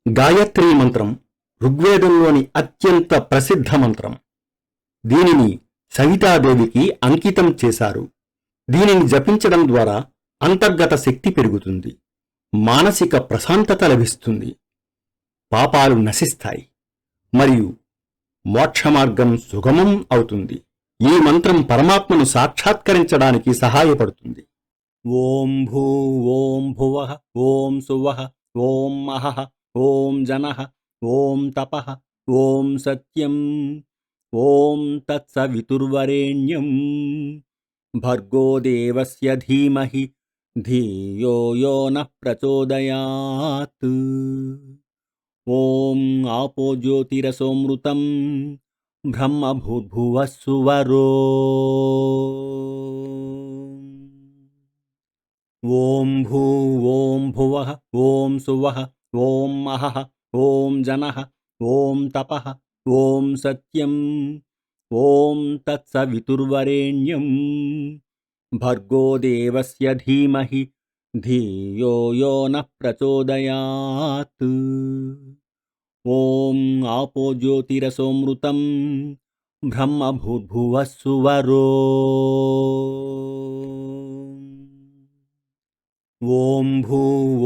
గాయత్రీ మంత్రం ఋగ్వేదంలోని అత్యంత ప్రసిద్ధ మంత్రం. దీనిని సవితాదేవికి అంకితం చేశారు. దీనిని జపించడం ద్వారా అంతర్గత శక్తి పెరుగుతుంది, మానసిక ప్రశాంతత లభిస్తుంది, పాపాలు నశిస్తాయి మరియు మోక్షమార్గం సుగమం అవుతుంది. ఈ మంత్రం పరమాత్మను సాక్షాత్కరించడానికి సహాయపడుతుంది. ఓం భూ ఓం భువః ఓం సువః ఓం మహః ఓం జనః ఓం తపః ఓం సత్యం ఓం తత్సవితుర్వరేణ్యం భర్గో దేవస్య ధీమహి ధియో యో నః ప్రచోదయాత్. ఓం ఆపో జ్యోతిరసోమృతం బ్రహ్మభూర్భువః సువరో. ఓం భూ ఓం భువః ఓం సువః ఓం మహః ఓం జనః ఓం తపః ఓం సత్యం ఓం తత్సవితుర్వరేణ్యం భర్గో దేవస్య ధీమహి ధియో యో నః ప్రచోదయాత్. ఓం ఆపో జ్యోతిరసోమృతం బ్రహ్మభూర్భువః సువరో. ఓం భూ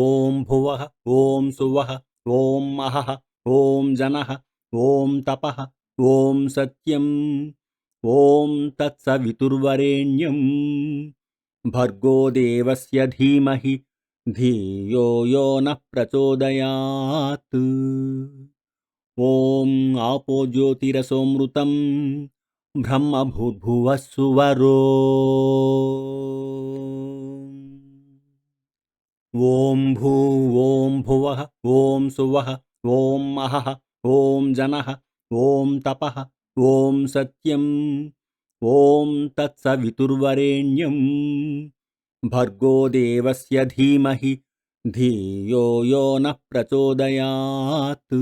ఓం భువః ఓం సువః ఓం మహః ఓం జనః ఓం తపః ఓం సత్యం ఓం తత్సవితుర్వరేణ్యం భర్గో దేవస్య ధీమహి ధియో యో నః ప్రచోదయాత్. ఓం ఆపో జ్యోతిరసోమృతం బ్రహ్మభూర్భువః సువరో. ఓం భూ ఓం భువః ఓం సువః ఓం మహః ఓం జనః ఓం తపః ఓం సత్యం ఓం తత్సవితుర్వరేణ్యం భర్గో దేవస్య ధీమహి ధియో యో నః ప్రచోదయాత్.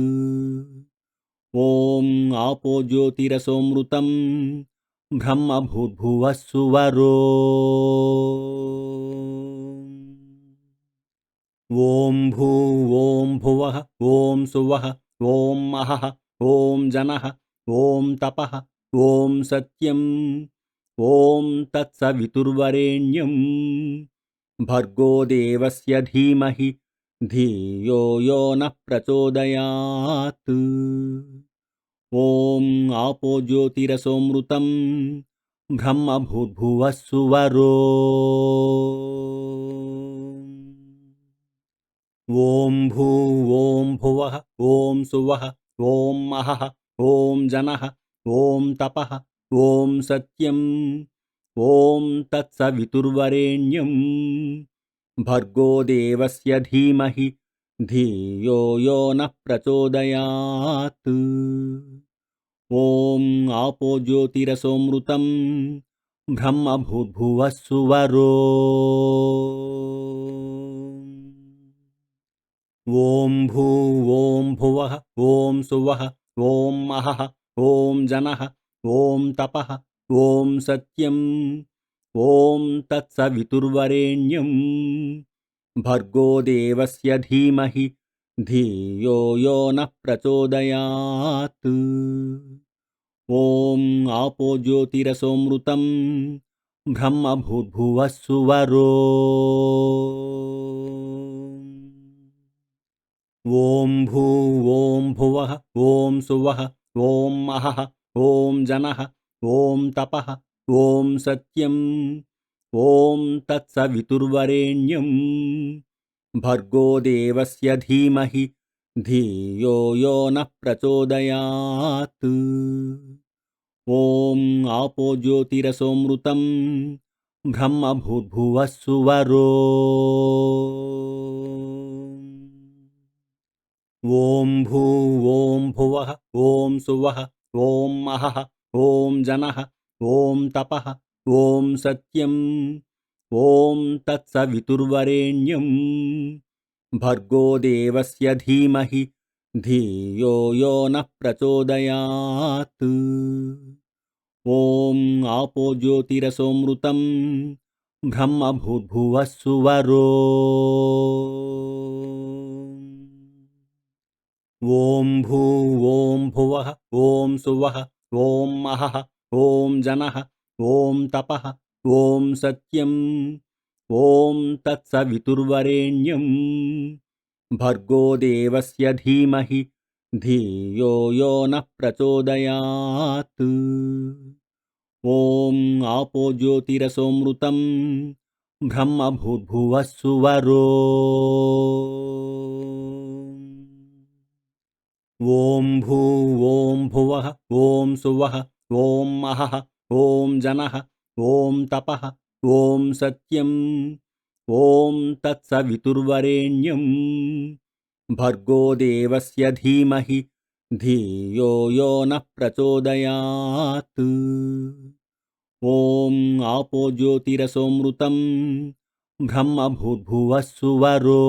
ఓం ఆపో జ్యోతిరసోమృతం బ్రహ్మభూర్భువః సువరో. ఓం భూ ఓం భువః ఓం సువః ఓం మహః ఓం జనః ఓం తపః ఓం సత్యం ఓం తత్సవితుర్వరేణ్యం భర్గో దేవస్య ధీమహి ధియో యో నః ప్రచోదయాత్. ఓం ఆపో జ్యోతిరసోమృతం బ్రహ్మభూర్భువః సువరో. ఓం భూ ఓం భువః ఓం సువః ఓం మహః ఓం జనః ఓం తపః ఓం సత్యం ఓం తత్సవితుర్వరేణ్యం భర్గో దేవస్య ధీమహి ధియో యో నః ప్రచోదయాత్. ఓం ఆపో జ్యోతిరసోమృతం బ్రహ్మభూర్భువః సువరో. ఓం భూ ఓం భువః ఓం సువః ఓం మహః ఓం జనః ఓం తపః ఓం సత్యం ఓం తత్సవితుర్వరేణ్యం భర్గో దేవస్య ధీమహి ధియో యో నః ప్రచోదయాత్. ఓం ఆపో జ్యోతిరసోమృతం బ్రహ్మభూర్భువః సువరో. ఓం భూ ఓం భువః ఓం సువః ఓం మహః ఓం జనః ఓం తపః ఓం సత్యం ఓం తత్సవితుర్వరేణ్యం భర్గో దేవస్య ధీమహి ధియో యో నః ప్రచోదయాత్. ఓం ఆపో జ్యోతిరసోమృతం బ్రహ్మభూర్భువః సువరో. ఓం భూ ఓం భువః ఓం సువః ఓం మహః ఓం జనః ఓం తపః ఓం సత్యం ఓం తత్సవితుర్వరేణ్యం భర్గో దేవస్య ధీమహి ధియో యో నః ప్రచోదయాత్. ఓం ఆపో జ్యోతిరసోమృతం బ్రహ్మభూర్భువః సువరో. ॐ भूवों भुवः ॐ सुवः ॐ महः ॐ जनः ॐ तपः ॐ सत्यम् ॐ तत्सवितुर्वरेण्यं भर्गो देवस्य धीमहि धियो यो नः प्रचोदयात् ॐ आपो ज्योतिरसोऽमृतं ब्रह्मभूर्भुवः सुवरो ॐ भूवों भुवः ॐ सुवः ॐ महः ॐ जनः ॐ तपः ॐ सत्यम् ॐ तत्सवितुर्वरेण्यं भर्गो देवस्य धीमहि धियो यो नः प्रचोदयात् ॐ आपो ज्योतिरसोऽमृतं ब्रह्मभूर्भुवः सुवरो